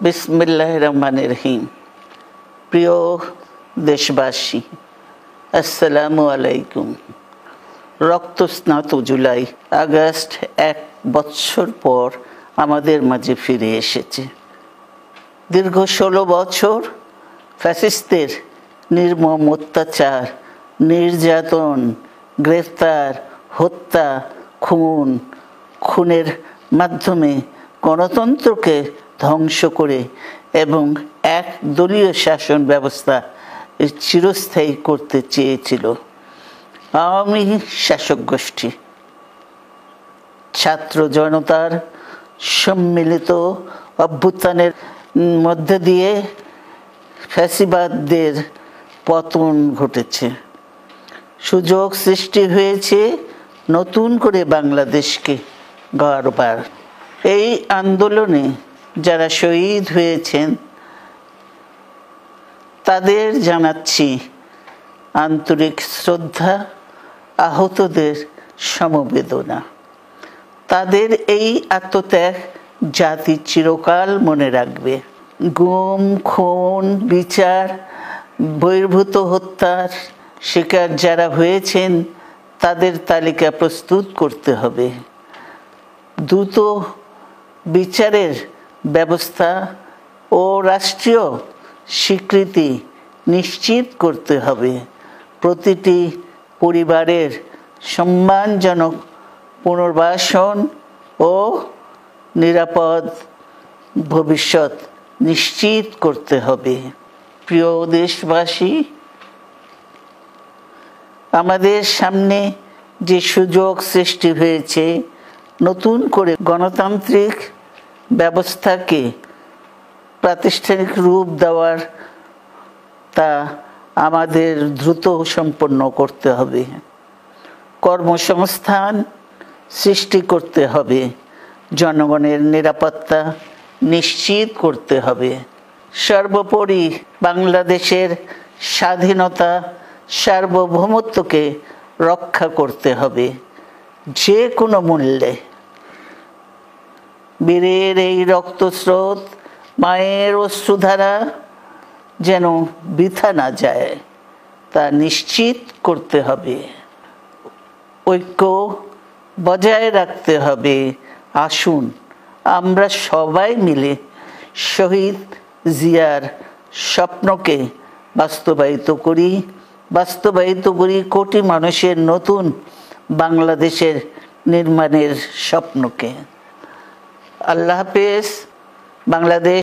বিসমিল্লাহির রহমানির রহিম। প্রিয় দেশবাসী, আসসালামু আলাইকুম। রক্তস্নাত জুলাই আগস্ট 1 বছর পর আমাদের মাঝে ফিরে এসেছে। দীর্ঘ 16 বছর ফ্যাসিস্টদের নির্মম অত্যাচার, নির্যাতন, গ্রেফতার, হত্যা, খুনের মাধ্যমে গণতন্ত্রকে ধ্বংস করে এবং এক দলীয় শাসন ব্যবস্থা চিরস্থায়ী করতে চেয়েছিল আওয়ামী শাসক গোষ্ঠী। ছাত্র জনতার সম্মিলিত অভ্যুত্থানের মধ্যে দিয়ে ফ্যাসিবাদদের পতন ঘটেছে। সুযোগ সৃষ্টি হয়েছে নতুন করে বাংলাদেশকে গড়বার। এই আন্দোলনে যারা শহীদ হয়েছেন তাদের জানাচ্ছি আন্তরিক শ্রদ্ধা, আহতদের সমবেদনা। তাদের এই আত্মত্যাগ জাতি চিরকাল মনে রাখবে। গুম, খুন, বিচার বহির্ভূত হত্যার শিকার যারা হয়েছেন তাদের তালিকা প্রস্তুত করতে হবে। দ্রুত বিচারের ব্যবস্থা ও রাষ্ট্রীয় স্বীকৃতি নিশ্চিত করতে হবে। প্রতিটি পরিবারের সম্মানজনক পুনর্বাসন ও নিরাপদ ভবিষ্যৎ নিশ্চিত করতে হবে। প্রিয় দেশবাসী, আমাদের সামনে যে সুযোগ সৃষ্টি হয়েছে নতুন করে গণতান্ত্রিক ব্যবস্থাকে প্রাতিষ্ঠানিক রূপ দেওয়ার, তা আমাদের দ্রুত সম্পন্ন করতে হবে। কর্মসংস্থান সৃষ্টি করতে হবে, জনগণের নিরাপত্তা নিশ্চিত করতে হবে। সর্বোপরি বাংলাদেশের স্বাধীনতা, সার্বভৌমত্বকে রক্ষা করতে হবে যে কোনো মূল্যে। বীরের এই রক্তস্রোত, মায়ের অশ্রুধারা যেন বৃথা না যায় তা নিশ্চিত করতে হবে। ঐক্য বজায় রাখতে হবে। আসুন আমরা সবাই মিলে শহীদ জিয়ার স্বপ্নকে বাস্তবায়িত করি কোটি মানুষের নতুন বাংলাদেশের নির্মাণের স্বপ্নকে। আল্লাহ হাফেজ। বাংলাদেশ